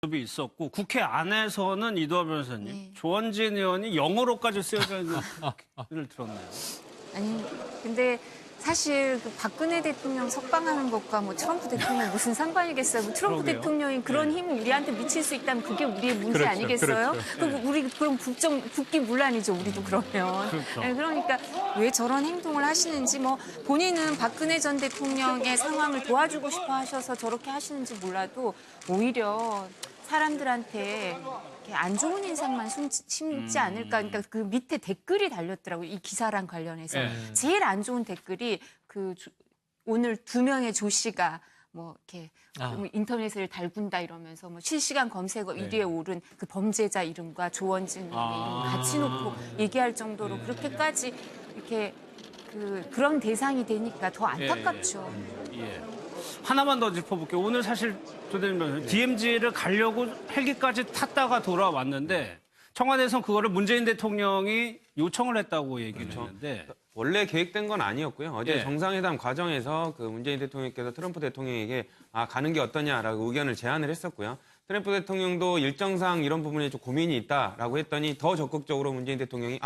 이 있었고 국회 안에서는 이도하 변호사님, 네. 조원진 의원이 영어로까지 쓰여져 있는 을 들었네요. 아니, 근데 사실 그 박근혜 대통령 석방하는 것과 뭐 트럼프 대통령 무슨 상관이겠어요? 뭐 트럼프 그러게요. 대통령이 그런 네. 힘을 우리한테 미칠 수 있다면 그게 우리의 문제 그렇죠, 아니겠어요? 그렇죠. 그럼 우리 그럼 국기문란이죠, 우리도 그러면. 그렇죠. 네, 그러니까 왜 저런 행동을 하시는지 뭐 본인은 박근혜 전 대통령의 상황을 도와주고 싶어 하셔서 저렇게 하시는지 몰라도 오히려 사람들한테 이렇게 안 좋은 인상만 심지 않을까. 그러니까 그 밑에 댓글이 달렸더라고요. 이 기사랑 관련해서. 네. 제일 안 좋은 댓글이 오늘 2명의 조 씨가 뭐 이렇게 인터넷을 달군다 이러면서 뭐 실시간 검색어 1위에 오른 그 범죄자 이름과 조원진 이름을 같이 놓고 얘기할 정도로 그렇게까지 이렇게 그런 대상이 되니까 더 안타깝죠. 예. 하나만 더 짚어볼게요. 오늘 사실 조대진 변호사님, DMZ를 가려고 헬기까지 탔다가 돌아왔는데 청와대에서는 그거를 문재인 대통령이 요청을 했다고 얘기를 했는데 원래 계획된 건 아니었고요. 어제 예. 정상회담 과정에서 그 문재인 대통령께서 트럼프 대통령에게 가는 게 어떠냐라고 의견을 제안을 했었고요. 트럼프 대통령도 일정상 이런 부분에 좀 고민이 있다라고 했더니 더 적극적으로 문재인 대통령이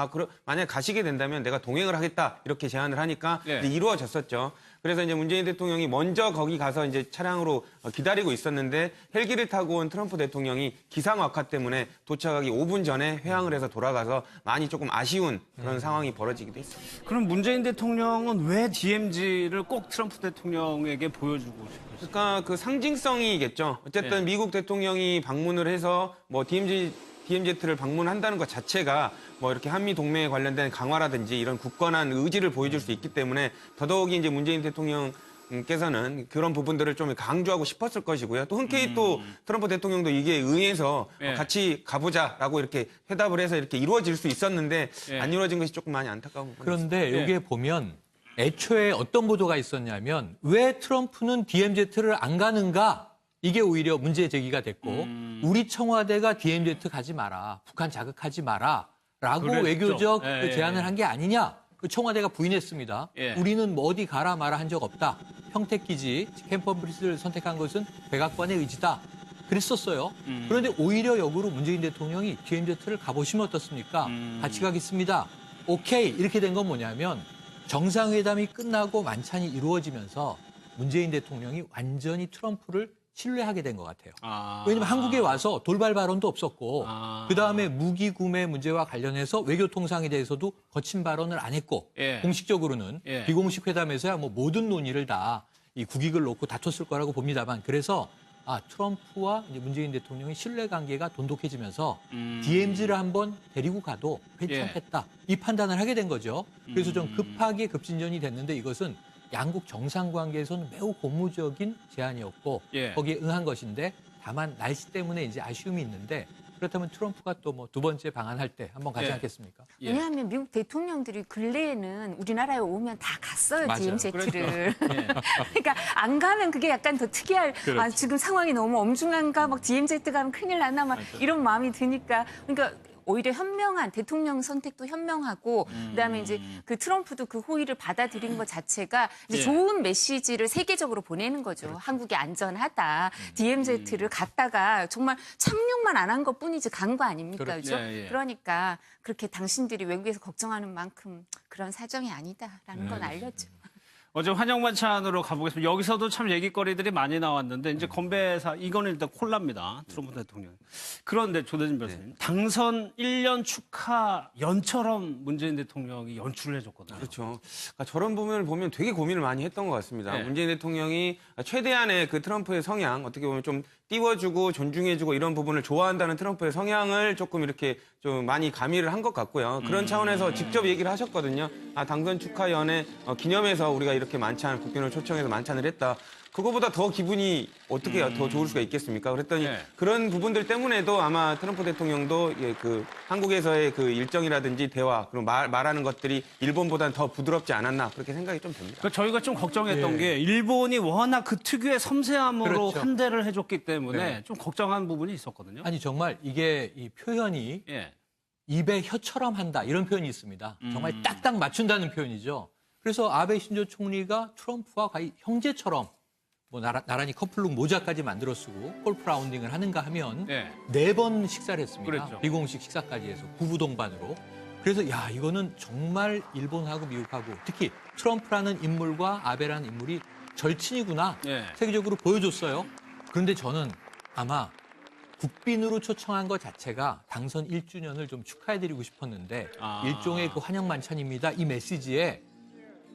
만약에 가시게 된다면 내가 동행을 하겠다 이렇게 제안을 하니까 예. 이제 이루어졌었죠. 그래서 이제 문재인 대통령이 먼저 거기 가서 이제 차량으로 기다리고 있었는데 헬기를 타고 온 트럼프 대통령이 기상 악화 때문에 도착하기 5분 전에 회항을 해서 돌아가서 많이 조금 아쉬운 그런 상황이 벌어지기도 했습니다. 그럼 문재인 대통령은 왜 DMZ를 꼭 트럼프 대통령에게 보여주고 싶었어요? 그러니까 그 상징성이겠죠. 어쨌든 네. 미국 대통령이 방문을 해서 뭐 DMZ를 방문한다는 것 자체가 뭐 이렇게 한미 동맹에 관련된 강화라든지 이런 굳건한 의지를 보여줄 수 있기 때문에 더더욱이 이제 문재인 대통령께서는 그런 부분들을 좀 강조하고 싶었을 것이고요. 또 흔쾌히 또 트럼프 대통령도 이게 의해서 예. 같이 가보자라고 이렇게 회답을 해서 이렇게 이루어질 수 있었는데 예. 안 이루어진 것이 조금 많이 안타까운 부분입니다. 그런데 네. 여기에 보면 애초에 어떤 보도가 있었냐면 왜 트럼프는 DMZ를 안 가는가? 이게 오히려 문제 제기가 됐고 우리 청와대가 DMZ 가지 마라. 북한 자극하지 마라. 라고 그랬죠. 외교적 예, 예. 제안을 한 게 아니냐. 그 청와대가 부인했습니다. 예. 우리는 뭐 어디 가라 마라 한 적 없다. 평택기지 캠퍼브리스를 선택한 것은 백악관의 의지다. 그랬었어요. 그런데 오히려 역으로 문재인 대통령이 DMZ를 가보시면 어떻습니까? 같이 가겠습니다. 오케이. 이렇게 된 건 뭐냐면 정상회담이 끝나고 만찬이 이루어지면서 문재인 대통령이 완전히 트럼프를 신뢰하게 된 것 같아요. 왜냐하면 한국에 와서 돌발 발언도 없었고 그다음에 무기 구매 문제와 관련해서 외교 통상에 대해서도 거친 발언을 안 했고 예. 공식적으로는 예. 비공식 회담에서야 뭐 모든 논의를 다 이 국익을 놓고 다퉜을 거라고 봅니다만 그래서 트럼프와 이제 문재인 대통령의 신뢰 관계가 돈독해지면서 DMZ를 한번 데리고 가도 괜찮겠다. 이 판단을 하게 된 거죠. 그래서 좀 급하게 급진전이 됐는데 이것은 양국 정상관계에서는 매우 고무적인 제안이었고 예. 거기에 응한 것인데 다만 날씨 때문에 이제 아쉬움이 있는데 그렇다면 트럼프가 또 뭐 두 번째 방한할 때 한번 가지 예. 않겠습니까? 예. 왜냐하면 미국 대통령들이 근래에는 우리나라에 오면 다 갔어요, 맞아요. DMZ를. 예. 그러니까 안 가면 그게 약간 더 특이할, 그렇죠. 지금 상황이 너무 엄중한가, 막 DMZ 가면 큰일 나나, 막 이런 마음이 드니까. 그러니까 오히려 현명한, 대통령 선택도 현명하고, 그다음에 이제 그 트럼프도 그 호의를 받아들인 것 자체가 이제 예. 좋은 메시지를 세계적으로 보내는 거죠. 한국이 안전하다. DMZ를 갔다가 정말 착륙만 안 한 것 뿐이지 간 거 아닙니까? 그렇죠. 그죠? 예, 예. 그러니까 그렇게 당신들이 외국에서 걱정하는 만큼 그런 사정이 아니다라는 건 알렸죠. 어제 환영만찬으로 가보겠습니다. 여기서도 참 얘기거리들이 많이 나왔는데 이제 건배사 이거는 일단 콜라입니다. 트럼프 대통령. 그런데 조대진 변호사님 당선 1년 축하 연처럼 문재인 대통령이 연출을 해줬거든요. 그렇죠. 그러니까 저런 부분을 보면 되게 고민을 많이 했던 것 같습니다. 네. 문재인 대통령이 최대한의 그 트럼프의 성향, 어떻게 보면 좀 띄워주고 존중해주고 이런 부분을 좋아한다는 트럼프의 성향을 조금 이렇게 좀 많이 가미를 한 것 같고요. 그런 차원에서 직접 얘기를 하셨거든요. 당선 축하연회 기념해서 우리가 이렇게 국빈을 초청해서 만찬을 했다. 그거보다 더 기분이 어떻게 더 좋을 수가 있겠습니까? 그랬더니 네. 그런 부분들 때문에도 아마 트럼프 대통령도 그 한국에서의 그 일정이라든지 대화 그리고 말하는 것들이 일본보다는 더 부드럽지 않았나 그렇게 생각이 좀 됩니다. 그러니까 저희가 좀 걱정했던 예. 게 일본이 워낙 그 특유의 섬세함으로 그렇죠. 환대를 해줬기 때문에 네. 좀 걱정한 부분이 있었거든요. 아니 정말 이게 이 표현이 예. 입에 혀처럼 한다 이런 표현이 있습니다. 정말 딱딱 맞춘다는 표현이죠. 그래서 아베 신조 총리가 트럼프와 거의 형제처럼 뭐 나란히 커플룩 모자까지 만들어 쓰고 골프 라운딩을 하는가 하면 예. 4번 식사를 했습니다. 그랬죠. 비공식 식사까지 해서 부부 동반으로. 그래서 야 이거는 정말 일본하고 미국하고 특히 트럼프라는 인물과 아베라는 인물이 절친이구나 예. 세계적으로 보여줬어요. 그런데 저는 아마 국빈으로 초청한 것 자체가 당선 1주년을 좀 축하해드리고 싶었는데 일종의 그 환영 만찬입니다. 이 메시지에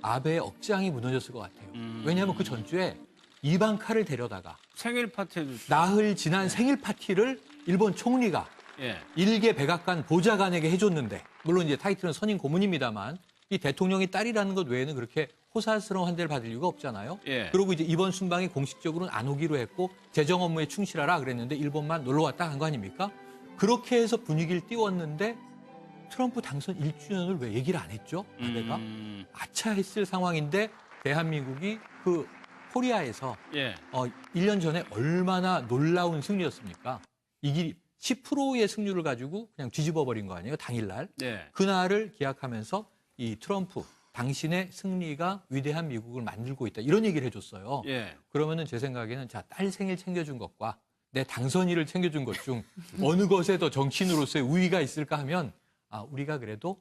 아베의 억장이 무너졌을 것 같아요. 왜냐하면 그 전주에 이방카를 데려다가 생일 파티에도 나흘 지난 생일 파티를 일본 총리가 예. 일개 백악관 보좌관에게 해줬는데 물론 이제 타이틀은 선임 고문입니다만 이 대통령의 딸이라는 것 외에는 그렇게 호사스러운 환대를 받을 이유가 없잖아요. 예. 그리고 이제 이번 순방이 공식적으로는 안 오기로 했고 재정 업무에 충실하라 그랬는데 일본만 놀러 왔다 간 거 아닙니까? 그렇게 해서 분위기를 띄웠는데 트럼프 당선 1주년을 왜 얘기를 안 했죠? 아베가 아차 했을 상황인데 대한민국이 그 코리아에서 예. 1년 전에 얼마나 놀라운 승리였습니까? 이게 10%의 승률을 가지고 그냥 뒤집어 버린 거 아니에요? 당일날. 예. 그날을 기약하면서 이 트럼프 당신의 승리가 위대한 미국을 만들고 있다. 이런 얘기를 해줬어요. 예. 그러면은 제 생각에는 자, 딸 생일 챙겨준 것과 내 당선일을 챙겨준 것 중 어느 것에 더 정치인으로서의 우위가 있을까 하면 우리가 그래도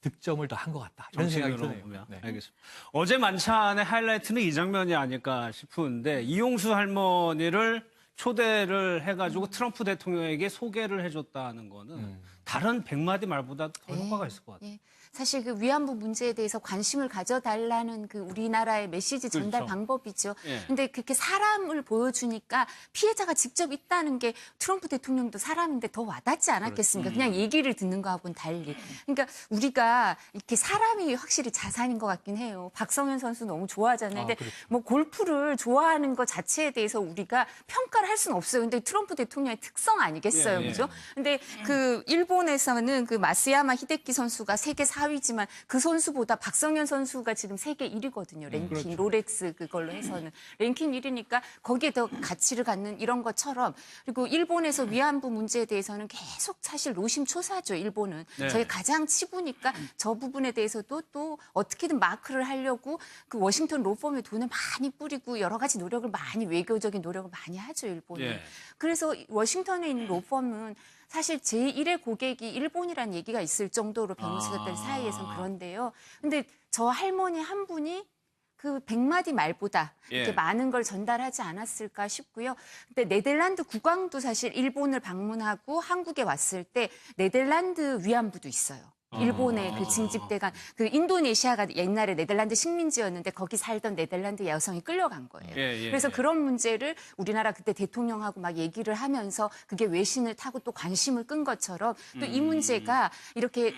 득점을 더 한 것 같다. 이런 생각이 정치인으로 드네요. 보면. 네. 알겠습니다. 어제 만찬의 하이라이트는 이 장면이 아닐까 싶은데 이용수 할머니를 초대를 해가지고 트럼프 대통령에게 소개를 해줬다는 거는 다른 100마디 말보다 더 효과가 있을 것 같아요. 예. 사실 그 위안부 문제에 대해서 관심을 가져달라는 그 우리나라의 메시지 전달 그렇죠. 방법이죠. 예. 근데 그렇게 사람을 보여주니까 피해자가 직접 있다는 게 트럼프 대통령도 사람인데 더 와닿지 않았겠습니까? 그냥 얘기를 듣는 거하고는 달리. 그러니까 우리가 이렇게 사람이 확실히 자산인 것 같긴 해요. 박성현 선수 너무 좋아하잖아요. 근데 그렇죠. 뭐 골프를 좋아하는 것 자체에 대해서 우리가 평가를 할 수는 없어요. 근데 트럼프 대통령의 특성 아니겠어요. 예, 예. 그죠? 근데 그 일본에서는 그 마스야마 히데키 선수가 세계 4위지만 그 선수보다 박성현 선수가 지금 세계 1위거든요. 랭킹 그렇죠. 롤렉스 그걸로 해서는 랭킹 1위니까 거기에 더 가치를 갖는 이런 것처럼 그리고 일본에서 위안부 문제에 대해서는 계속 사실 노심초사죠. 일본은 네. 저희 가장 치부니까 저 부분에 대해서도 또 어떻게든 마크를 하려고 그 워싱턴 로펌에 돈을 많이 뿌리고 여러 가지 노력을 많이 외교적인 노력을 많이 하죠. 일본은. 예. 그래서 워싱턴에 있는 로펌은 사실 제1의 고객이 일본이라는 얘기가 있을 정도로 변호사들 사이에선 그런데요. 근데 저 할머니 한 분이 그 100마디 말보다 이렇게 예. 많은 걸 전달하지 않았을까 싶고요. 근데 네덜란드 국왕도 사실 일본을 방문하고 한국에 왔을 때 네덜란드 위안부도 있어요. 일본의 그 징집대간 그 인도네시아가 옛날에 네덜란드 식민지였는데 거기 살던 네덜란드 여성이 끌려간 거예요. 예, 그래서 그런 문제를 우리나라 그때 대통령하고 막 얘기를 하면서 그게 외신을 타고 또 관심을 끈 것처럼 또 이 문제가 이렇게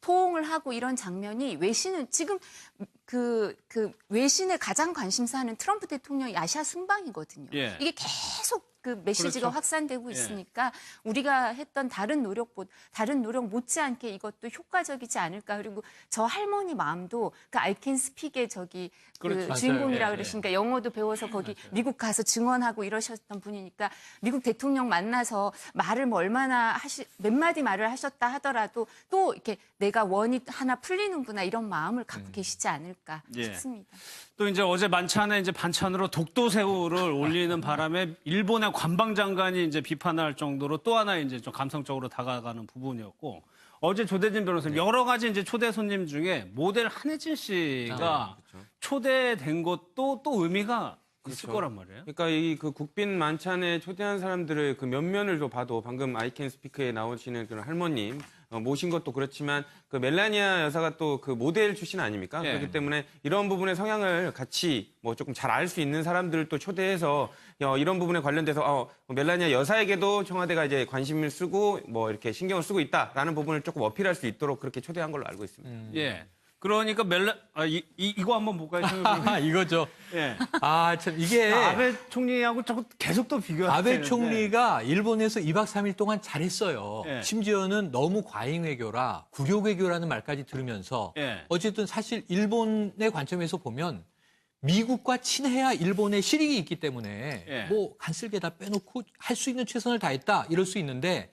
포옹을 하고 이런 장면이 외신은 지금 그 외신의 가장 관심사는 트럼프 대통령의 아시아 순방이거든요. 예. 이게 계속 그 메시지가 그렇죠. 확산되고 예. 있으니까 우리가 했던 다른 노력 못지않게 이것도 효과적이지 않을까. 그리고 저 할머니 마음도 그 I can speak의 저기 그렇죠. 그 주인공이라 맞아요. 예, 그러시니까 영어도 배워서 거기 미국 가서 증언하고 이러셨던 분이니까 미국 대통령 만나서 말을 뭐 얼마나 몇 마디 말을 하셨다 하더라도 또 이렇게 내가 원이 하나 풀리는구나 이런 마음을 갖고 계시지 않을까 예. 싶습니다. 또 이제 어제 만찬에 이제 반찬으로 독도새우를 올리는 바람에 일본의 관방장관이 이제 비판할 정도로 또 하나 이제 좀 감성적으로 다가가는 부분이었고 어제 조대진 변호사님 여러 가지 이제 초대 손님 중에 모델 한혜진 씨가 초대된 것도 또 의미가 있을 그렇죠. 거란 말이에요. 그러니까 이 그 국빈 만찬에 초대한 사람들의 그 면면을 좀 봐도 방금 I Can Speak에 나오시는 그런 할머님 모신 것도 그렇지만 그 멜라니아 여사가 또 그 모델 출신 아닙니까? 예. 그렇기 때문에 이런 부분의 성향을 같이 뭐 조금 잘 알 수 있는 사람들을 또 초대해서 이런 부분에 관련돼서 멜라니아 여사에게도 청와대가 이제 관심을 쓰고 뭐 이렇게 신경을 쓰고 있다라는 부분을 조금 어필할 수 있도록 그렇게 초대한 걸로 알고 있습니다. 예. 그러니까 이거 한번 볼까요? 이거죠. 예. 참 이게 아베 총리하고 자꾸 계속 또 비교가 아베 총리가 일본에서 2박 3일 동안 잘했어요. 예. 심지어는 너무 과잉 외교라 국욕 외교라는 말까지 들으면서 예. 어쨌든 사실 일본의 관점에서 보면 미국과 친해야 일본의 실익이 있기 때문에 예. 뭐 간쓸게 다 빼놓고 할 수 있는 최선을 다했다 이럴 수 있는데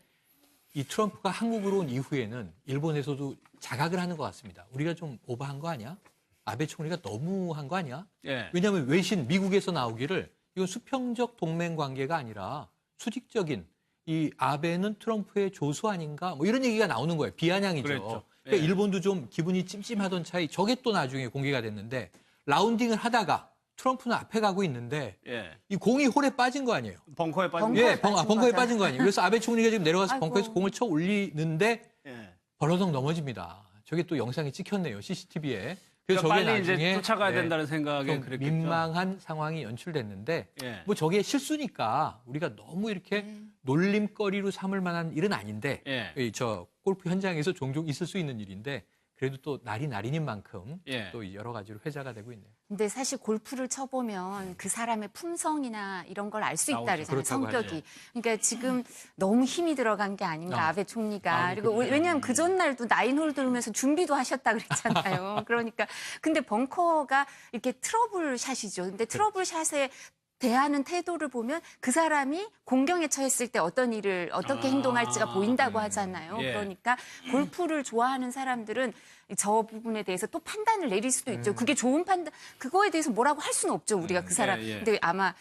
이 트럼프가 한국으로 온 이후에는 일본에서도 자각을 하는 것 같습니다. 우리가 좀 오버한 거 아니야? 아베 총리가 너무 한 거 아니야? 예. 왜냐하면 외신 미국에서 나오기를 이건 수평적 동맹 관계가 아니라 수직적인 이 아베는 트럼프의 조수 아닌가 뭐 이런 얘기가 나오는 거예요. 비아냥이죠. 그랬죠. 그러니까 예. 일본도 좀 기분이 찜찜하던 차이 저게 또 나중에 공개가 됐는데 라운딩을 하다가 트럼프는 앞에 가고 있는데 예. 이 공이 홀에 빠진 거 아니에요. 벙커에 빠진 벙커에 예, 빠진 벙커에 거죠. 빠진 거 아니에요. 그래서 아베 총리가 지금 내려가서 아이고. 벙커에서 공을 쳐 올리는데 예. 벌어덩 넘어집니다. 저게 또 영상이 찍혔네요. CCTV에. 그래서 그러니까 저게 빨리 나중에 이제 쫓아가야 네, 된다는 생각에 좀 그랬겠죠. 민망한 상황이 연출됐는데 예. 뭐 저게 실수니까 우리가 너무 이렇게 놀림거리로 삼을 만한 일은 아닌데 예. 이 저 골프 현장에서 종종 있을 수 있는 일인데 그래도 또 날이 날이인 만큼 예. 또 여러 가지로 회자가 되고 있네요. 근데 사실 골프를 쳐보면 그 사람의 품성이나 이런 걸 알 수 있다 나오죠. 그러잖아요. 그렇다고 성격이. 하죠. 그러니까 지금 너무 힘이 들어간 게 아닌가 아베 총리가. 그리고 왜냐하면 그 전날도 나인홀 들으면서 준비도 하셨다 그랬잖아요. 그러니까 근데 벙커가 이렇게 트러블 샷이죠. 근데 트러블 샷에 대하는 태도를 보면 그 사람이 공경에 처했을 때 어떤 일을 어떻게 행동할지가 보인다고 하잖아요. 예. 그러니까 골프를 좋아하는 사람들은 저 부분에 대해서 또 판단을 내릴 수도 있죠. 그게 좋은 판단, 그거에 대해서 뭐라고 할 수는 없죠. 우리가 그 사람. 예, 예. 근데 아마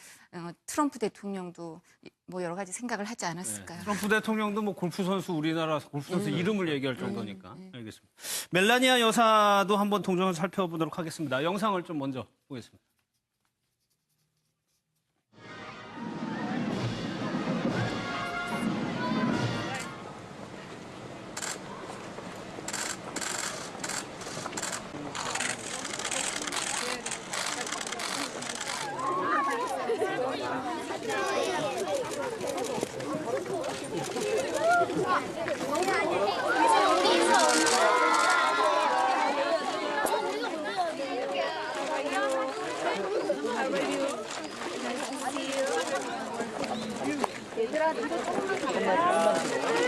트럼프 대통령도 뭐 여러 가지 생각을 하지 않았을까요? 트럼프 대통령도 뭐 골프 선수 우리나라 골프 선수 이름을 얘기할 정도니까. 알겠습니다. 멜라니아 여사도 한번 동정을 살펴보도록 하겠습니다. 영상을 좀 먼저 보겠습니다.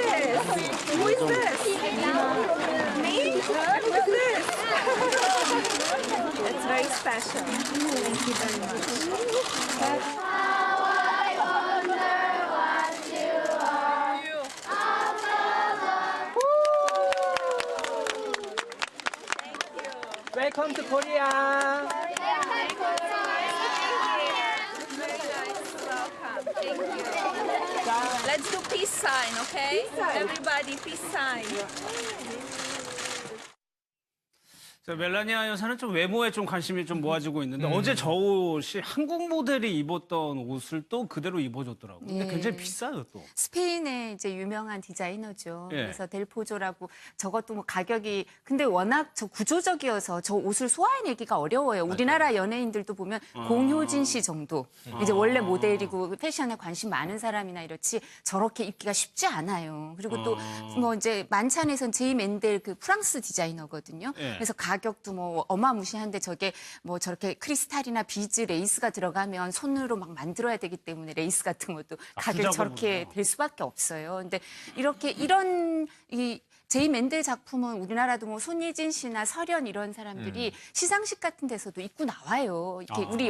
Who is this? Me? Who's this? It's very special. Thank you very much. Welcome to Korea. Very nice. Welcome. Thank you. Let's do peace sign, okay? Everybody, peace sign. 자, 멜라니아 여사는 좀 외모에 좀 관심이 좀 모아지고 있는데 어제 저 옷이 한국 모델이 입었던 옷을 또 그대로 입어줬더라고요. 근데 예. 굉장히 비싸요 또. 스페인의 이제 유명한 디자이너죠. 예. 그래서 델포조라고 저것도 뭐 가격이 근데 워낙 저 구조적이어서 저 옷을 소화해내기가 어려워요. 우리나라 연예인들도 보면 공효진 씨 정도 이제 원래 모델이고 패션에 관심 많은 사람이나 이렇지 저렇게 입기가 쉽지 않아요. 그리고 또 뭐 이제 만찬에선 제이 맨델 그 프랑스 디자이너거든요. 예. 그래서 가격도 뭐 어마무시한데 저게 뭐 저렇게 크리스탈이나 비즈 레이스가 들어가면 손으로 막 만들어야 되기 때문에 레이스 같은 것도 가격이 저렇게 부작업으로요? 될 수밖에 없어요. 근데 이렇게 이런 이 제이 맨델 작품은 우리나라도 뭐 손예진 씨나 설현 이런 사람들이 시상식 같은 데서도 입고 나와요. 이렇게 우리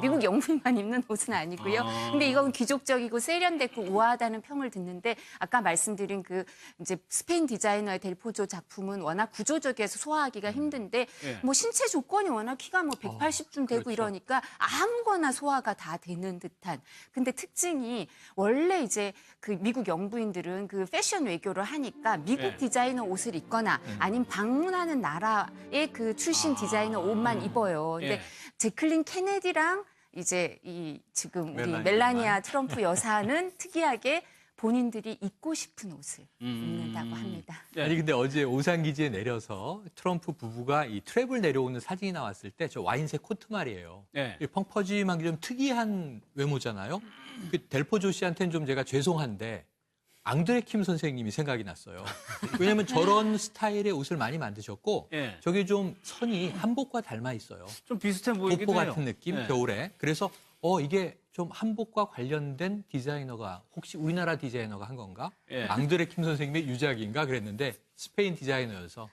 미국 영부인만 입는 옷은 아니고요. 근데 이건 귀족적이고 세련됐고 우아하다는 평을 듣는데 아까 말씀드린 그 이제 스페인 디자이너의 델포조 작품은 워낙 구조적이어서 소화하기가 힘든데 예. 뭐 신체 조건이 워낙 키가 뭐 180쯤 되고 그렇죠. 이러니까 아무거나 소화가 다 되는 듯한. 근데 특징이 원래 이제 그 미국 영부인들은 그 패션 외교를 하니까 미국 예. 디자이너 옷을 입거나 아니면 방문하는 나라의 그 출신 디자이너 옷만 입어요. 근데 예. 제클린 케네디랑 이제 이 지금 우리 멜라니아만. 멜라니아 트럼프 여사는 특이하게 본인들이 입고 싶은 옷을 입는다고 합니다. 예. 아니 근데 어제 오산 기지에 내려서 트럼프 부부가 이 트랩을 내려오는 사진이 나왔을 때 저 와인색 코트 말이에요. 예. 이 펑퍼짐한 게 좀 특이한 외모잖아요. 그 델포조 씨한테는 좀 제가 죄송한데 앙드레 킴 선생님이 생각이 났어요. 왜냐하면 저런 스타일의 옷을 많이 만드셨고 예. 저게 좀 선이 한복과 닮아 있어요. 좀 비슷해 보이기도 복고 해요. 같은 느낌 예. 겨울에. 그래서 이게 좀 한복과 관련된 디자이너가 혹시 우리나라 디자이너가 한 건가? 예. 앙드레 킴 선생님의 유작인가 그랬는데 스페인 디자이너여서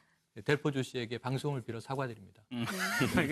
델포조 씨에게 방송을 빌어 사과드립니다.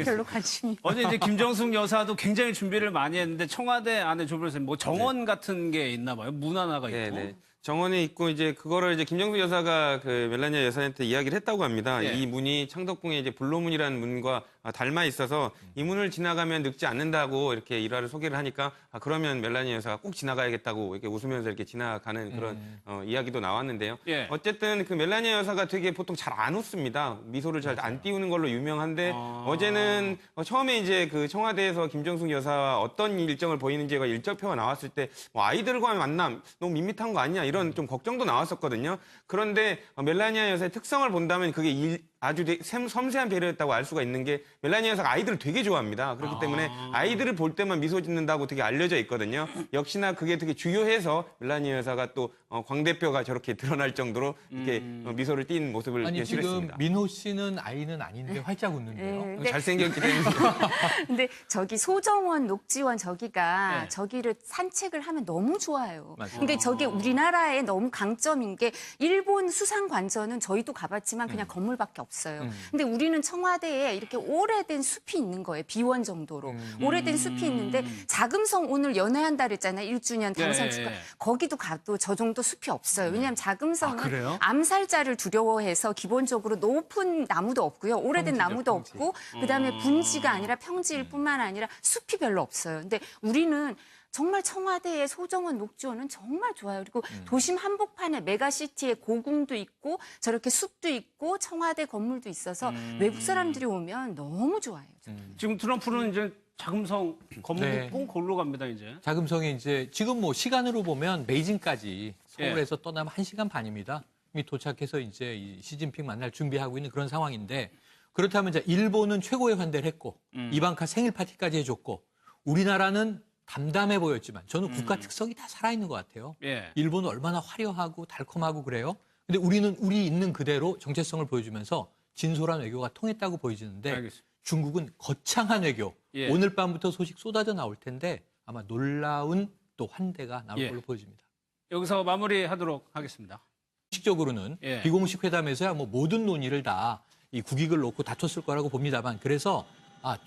별로 관심이 어제 이제 김정숙 여사도 굉장히 준비를 많이 했는데 청와대 안에 조변호사님 뭐 정원 같은 게 있나 봐요. 문 하나가 있고. 네. 정원에 있고 이제 그거를 이제 김정숙 여사가 그 멜라니아 여사한테 이야기를 했다고 합니다. 예. 이 문이 창덕궁의 이제 불로문이라는 문과 닮아 있어서 이 문을 지나가면 늙지 않는다고 이렇게 일화를 소개를 하니까 그러면 멜라니아 여사가 꼭 지나가야겠다고 이렇게 웃으면서 이렇게 지나가는 그런 이야기도 나왔는데요. 예. 어쨌든 그 멜라니아 여사가 되게 보통 잘 안 웃습니다. 미소를 잘 안 띄우는 걸로 유명한데 어제는 처음에 이제 그 청와대에서 김정숙 여사와 어떤 일정을 보이는지가 일정표가 나왔을 때 뭐 아이들과의 만남 너무 밋밋한 거 아니냐 이런 좀 걱정도 나왔었거든요. 그런데 멜라니아 여사의 특성을 본다면 그게 아주 섬세한 배려였다고 알 수가 있는 게 멜라니아 여사가 아이들을 되게 좋아합니다. 그렇기 때문에 아이들을 볼 때만 미소 짓는다고 되게 알려져 있거든요. 역시나 그게 되게 주요해서 멜라니아 여사가 또 광대뼈가 저렇게 드러날 정도로 이렇게 미소를 띈 모습을 아니 지금 연출했습니다. 민호 씨는 아이는 아닌데 활짝 웃는데요. 근데, 잘생겼기 때문에. 근데 저기 소정원, 녹지원 저기가 네. 저기를 산책을 하면 너무 좋아요. 맞아요. 근데 저게 우리나라의 너무 강점인 게 일본 수상관전은 저희도 가봤지만 그냥 건물밖에 없어요. 근데 우리는 청와대에 이렇게 오래된 숲이 있는 거예요. 비원 정도로. 오래된 숲이 있는데 자금성 오늘 연회한다 그랬잖아요. 1주년 당선 예, 축하. 예. 거기도 가도 저 정도 숲이 없어요. 왜냐하면 자금성은 그래요? 암살자를 두려워해서 기본적으로 높은 나무도 없고요. 오래된 나무도 없고 그다음에 분지가 아니라 평지일 뿐만 아니라 숲이 별로 없어요. 근데 우리는 정말 청와대의 소정원, 녹지원은 정말 좋아요. 그리고 도심 한복판에 메가시티에 고궁도 있고 저렇게 숲도 있고 청와대 건물도 있어서 외국 사람들이 오면 너무 좋아요. 지금 트럼프는 이제 자금성 건물 네. 꼭 골로 갑니다 이제. 자금성이 이제 지금 뭐 시간으로 보면 베이징까지 서울에서 예. 떠나면 1시간 반입니다. 이미 도착해서 이제 이 시진핑 만날 준비하고 있는 그런 상황인데 그렇다면 이제 일본은 최고의 환대를 했고 이방카 생일 파티까지 해줬고 우리나라는 담담해 보였지만 저는 국가 특성이 다 살아있는 것 같아요. 예. 일본은 얼마나 화려하고 달콤하고 그래요. 근데 우리는 우리 있는 그대로 정체성을 보여주면서 진솔한 외교가 통했다고 보여지는데 알겠습니다. 중국은 거창한 외교. 예. 오늘 밤부터 소식 쏟아져 나올 텐데 아마 놀라운 또 환대가 나올 예. 걸로 보여집니다. 여기서 마무리하도록 하겠습니다. 공식적으로는 예. 비공식 회담에서야 뭐 모든 논의를 다 이 국익을 놓고 다퉜을 거라고 봅니다만 그래서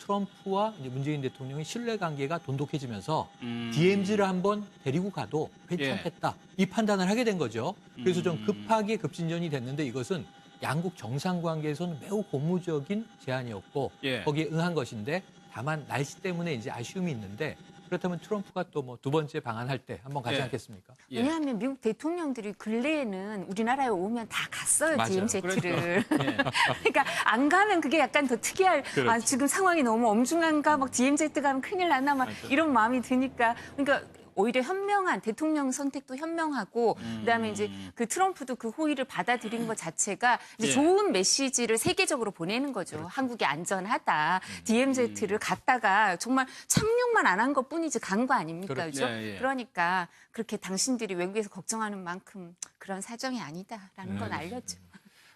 트럼프와 이제 문재인 대통령의 신뢰 관계가 돈독해지면서 DMZ를 한번 데리고 가도 괜찮겠다. 이 판단을 하게 된 거죠. 그래서 좀 급하게 급진전이 됐는데 이것은 양국 정상관계에서는 매우 고무적인 제안이었고 예. 거기에 응한 것인데 다만 날씨 때문에 이제 아쉬움이 있는데 그렇다면 트럼프가 또 뭐 두 번째 방한할 때 한번 가지 예. 않겠습니까? 예. 왜냐하면 미국 대통령들이 근래에는 우리나라에 오면 다 갔어요. 맞아요. DMZ를. 예. 그러니까 안 가면 그게 약간 더 특이할 지금 상황이 너무 엄중한가 막 DMZ 가면 큰일 나나 막 이런 마음이 드니까 그러니까 오히려 현명한 대통령 선택도 현명하고 그다음에 이제 그 트럼프도 그 호의를 받아들인 것 자체가 이제 예. 좋은 메시지를 세계적으로 보내는 거죠. 한국이 안전하다. DMZ를 갔다가 정말 착륙만 안 한 것뿐이지 간 거 아닙니까? 그렇죠. 그렇죠? 예, 예. 그러니까 그렇게 당신들이 외국에서 걱정하는 만큼 그런 사정이 아니다라는 건 알렸죠.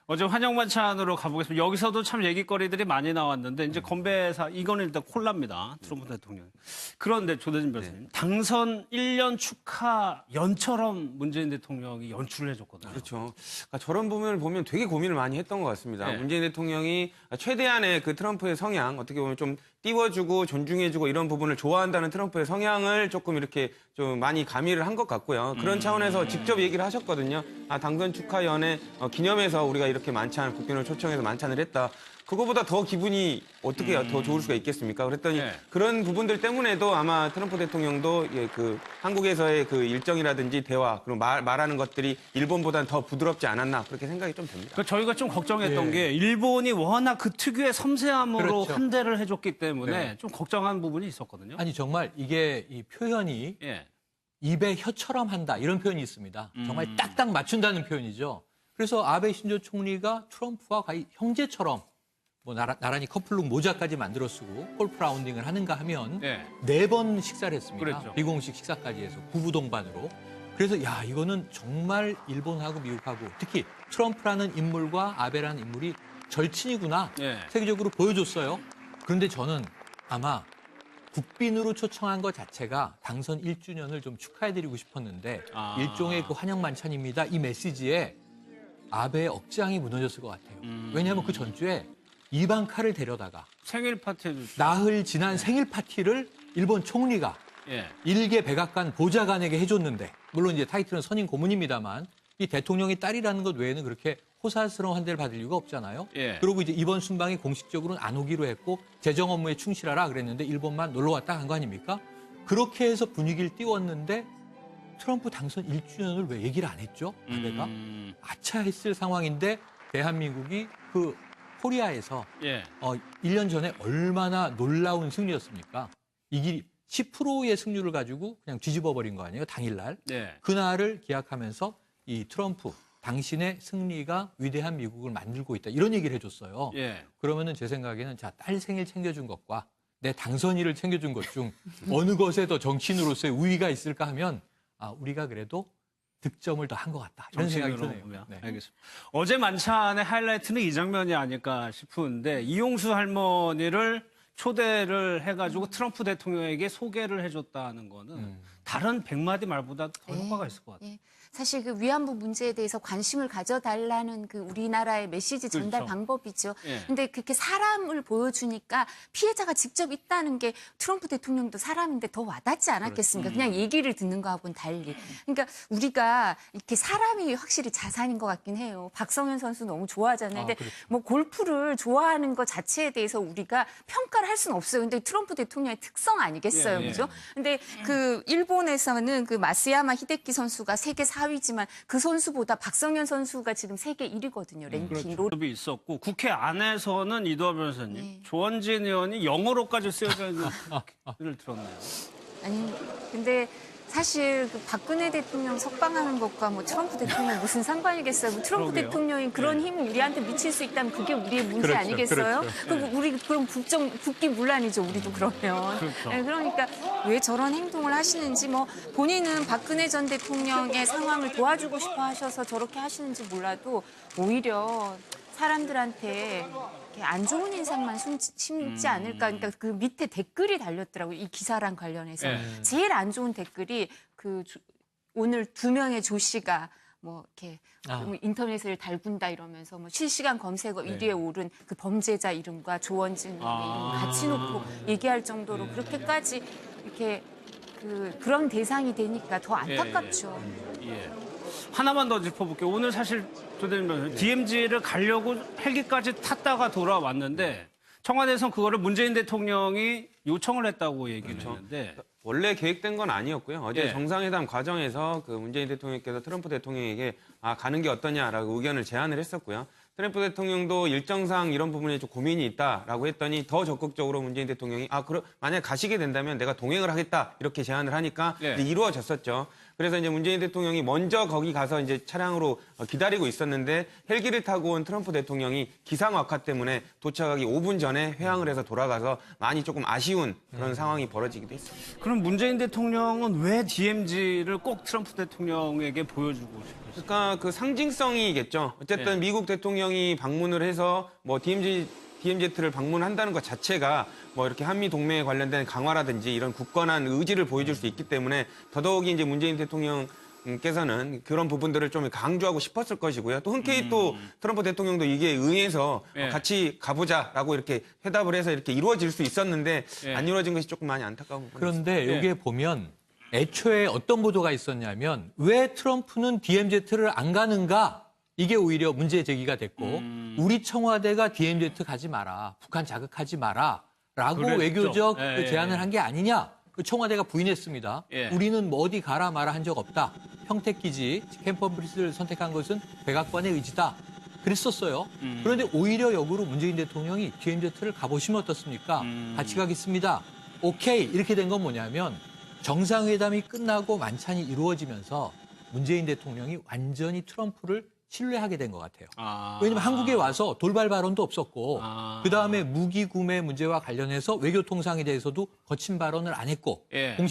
어제 환영 반찬으로 가보겠습니다. 여기서도 참 얘기거리들이 많이 나왔는데 이제 건배사 이거는 일단 콜라입니다. 트럼프 대통령. 그런데 조대진 변호사님 당선 1년 축하 연처럼 문재인 대통령이 연출을 해줬거든요. 그렇죠. 그러니까 저런 부분을 보면 되게 고민을 많이 했던 것 같습니다. 네. 문재인 대통령이 최대한의 그 트럼프의 성향, 어떻게 보면 좀 띄워주고 존중해주고 이런 부분을 좋아한다는 트럼프의 성향을 조금 이렇게 좀 많이 가미를 한 것 같고요. 그런 차원에서 직접 얘기를 하셨거든요. 당선 축하연회 기념해서 우리가 이렇게 만찬, 국빈을 초청해서 만찬을 했다. 그거보다 더 기분이 어떻게 더 좋을 수가 있겠습니까? 그랬더니 네. 그런 부분들 때문에도 아마 트럼프 대통령도 그 한국에서의 그 일정이라든지 대화, 그리고 말하는 것들이 일본보다는 더 부드럽지 않았나 그렇게 생각이 좀 됩니다. 그러니까 저희가 좀 걱정했던 예. 게 일본이 워낙 그 특유의 섬세함으로 그렇죠. 환대를 해줬기 때문에 네. 좀 걱정한 부분이 있었거든요. 아니 정말 이게 이 표현이 예. 입에 혀처럼 한다 이런 표현이 있습니다. 정말 딱딱 맞춘다는 표현이죠. 그래서 아베 신조 총리가 트럼프와 거의 형제처럼 뭐 나란히 커플룩 모자까지 만들어 쓰고 골프 라운딩을 하는가 하면 네. 4번 식사를 했습니다. 그랬죠. 비공식 식사까지 해서 부부 동반으로. 그래서 야 이거는 정말 일본하고 미국하고 특히 트럼프라는 인물과 아베라는 인물이 절친이구나 네. 세계적으로 보여줬어요. 그런데 저는 아마 국빈으로 초청한 것 자체가 당선 1주년을 좀 축하해드리고 싶었는데 일종의 그 환영 만찬입니다. 이 메시지에 아베의 억장이 무너졌을 것 같아요. 왜냐하면 그 전주에 이방카를 데려다가 생일 파티 해줬죠. 나흘 지난 생일 파티를 일본 총리가 예. 일개 백악관 보좌관에게 해줬는데 물론 이제 타이틀은 선임 고문입니다만 이 대통령의 딸이라는 것 외에는 그렇게 호사스러운 환대를 받을 이유가 없잖아요. 예. 그리고 이제 이번 순방이 공식적으로는 안 오기로 했고 재정 업무에 충실하라 그랬는데 일본만 놀러 왔다 간 거 아닙니까? 그렇게 해서 분위기를 띄웠는데 트럼프 당선 1주년을 왜 얘기를 안 했죠? 아베가 아차 했을 상황인데 대한민국이 그 코리아에서 예. 1년 전에 얼마나 놀라운 승리였습니까? 이게 10%의 승률을 가지고 그냥 뒤집어 버린 거 아니에요? 당일날. 네. 그날을 기약하면서 이 트럼프 당신의 승리가 위대한 미국을 만들고 있다. 이런 얘기를 해줬어요. 예. 그러면은 제 생각에는 자, 딸 생일 챙겨준 것과 내 당선일을 챙겨준 것 중 어느 것에 더 정치인으로서의 우위가 있을까 하면 우리가 그래도 득점을 더 한 것 같다. 이런 생각이 정치인으로 드네요. 보면. 네. 알겠습니다. 어제 만찬의 하이라이트는 이 장면이 아닐까 싶은데 이용수 할머니를 초대를 해가지고 트럼프 대통령에게 소개를 해줬다는 거는 다른 100마디 말보다 더 효과가 있을 것 같아요. 예. 사실 그 위안부 문제에 대해서 관심을 가져달라는 그 우리나라의 메시지 전달 그렇죠. 방법이죠. 예. 근데 그렇게 사람을 보여주니까 피해자가 직접 있다는 게 트럼프 대통령도 사람인데 더 와닿지 않았겠습니까? 그냥 얘기를 듣는 거하고는 달리. 그러니까 우리가 이렇게 사람이 확실히 자산인 것 같긴 해요. 박성현 선수 너무 좋아하잖아요. 근데 그렇죠. 뭐 골프를 좋아하는 것 자체에 대해서 우리가 평가를 할 수는 없어요. 근데 트럼프 대통령의 특성 아니겠어요, 예, 예. 그죠? 근데 그 일본에서는 그 마스야마 히데키 선수가 세계 4위지만 그 선수보다 박성현 선수가 지금 세계 1위거든요, 랭킹으로. 이 있었고 국회 안에서는 이도하 변호사님, 네. 조원진 의원이 영어로까지 쓰여져 있는 를 들었네요. 아니, 근데 사실 그 박근혜 대통령 석방하는 것과 뭐 트럼프 대통령 무슨 상관이겠어요? 뭐 트럼프 그러게요. 대통령이 그런 힘을 우리한테 미칠 수 있다면 그게 우리의 문제 그렇죠, 아니겠어요? 그렇죠. 그럼 우리 그럼 국기문란이죠, 우리도 그러면. 그렇죠. 네, 그러니까 왜 저런 행동을 하시는지 뭐 본인은 박근혜 전 대통령의 상황을 도와주고 싶어 하셔서 저렇게 하시는지 몰라도 오히려 사람들한테 이렇게 안 좋은 인상만 심지 않을까. 그러니까 그 밑에 댓글이 달렸더라고요. 이 기사랑 관련해서. 네. 제일 안 좋은 댓글이 오늘 2명의 조 씨가 뭐 이렇게 인터넷을 달군다 이러면서 뭐 실시간 검색어 1위에 오른 그 범죄자 이름과 조원진 이름 같이 놓고 얘기할 정도로 그렇게까지 이렇게 그런 대상이 되니까 더 안타깝죠. 예. 하나만 더 짚어볼게요. 오늘 사실 조대진 변호사님, DMZ를 가려고 헬기까지 탔다가 돌아왔는데 청와대에서는 그거를 문재인 대통령이 요청을 했다고 얘기를 했는데 원래 계획된 건 아니었고요. 어제 예. 정상회담 과정에서 그 문재인 대통령께서 트럼프 대통령에게 가는 게 어떠냐라고 의견을 제안을 했었고요. 트럼프 대통령도 일정상 이런 부분에 좀 고민이 있다라고 했더니 더 적극적으로 문재인 대통령이 만약 가시게 된다면 내가 동행을 하겠다 이렇게 제안을 하니까 예. 이제 이루어졌었죠. 그래서 이제 문재인 대통령이 먼저 거기 가서 이제 차량으로 기다리고 있었는데 헬기를 타고 온 트럼프 대통령이 기상 악화 때문에 도착하기 5분 전에 회항을 해서 돌아가서 많이 조금 아쉬운 그런 상황이 벌어지기도 했습니다. 그럼 문재인 대통령은 왜 DMZ를 꼭 트럼프 대통령에게 보여주고 싶었어요? 그러니까 그 상징성이겠죠. 어쨌든 네. 미국 대통령이 방문을 해서 뭐 DMZ를 방문한다는 것 자체가 뭐 이렇게 한미 동맹에 관련된 강화라든지 이런 굳건한 의지를 보여줄 수 있기 때문에 더더욱이 이제 문재인 대통령께서는 그런 부분들을 좀 강조하고 싶었을 것이고요. 또 흔쾌히 또 트럼프 대통령도 이게 응해서 예. 같이 가보자라고 이렇게 회답을 해서 이렇게 이루어질 수 있었는데 예. 안 이루어진 것이 조금 많이 안타까운 부분입니다. 그런데 네. 여기에 보면 애초에 어떤 보도가 있었냐면 왜 트럼프는 DMZ를 안 가는가? 이게 오히려 문제 제기가 됐고 우리 청와대가 DMZ 가지 마라. 북한 자극하지 마라. 라고 그랬죠. 외교적 예, 그 제안을 한 게 아니냐. 그 청와대가 부인했습니다. 예. 우리는 뭐 어디 가라 마라 한 적 없다. 평택기지 캠퍼브리스를 선택한 것은 백악관의 의지다. 그랬었어요. 그런데 오히려 역으로 문재인 대통령이 DMZ를 가보시면 어떻습니까? 같이 가겠습니다. 오케이. 이렇게 된 건 뭐냐면 정상회담이 끝나고 만찬이 이루어지면서 문재인 대통령이 완전히 트럼프를 신뢰하게 된 것 같아요. 왜냐하면 한국에 와서 돌발 발언도 없었고 그다음에 무기 구매 문제와 관련해서 외교 통상에 대해서도 거친 발언을 안 했고 예.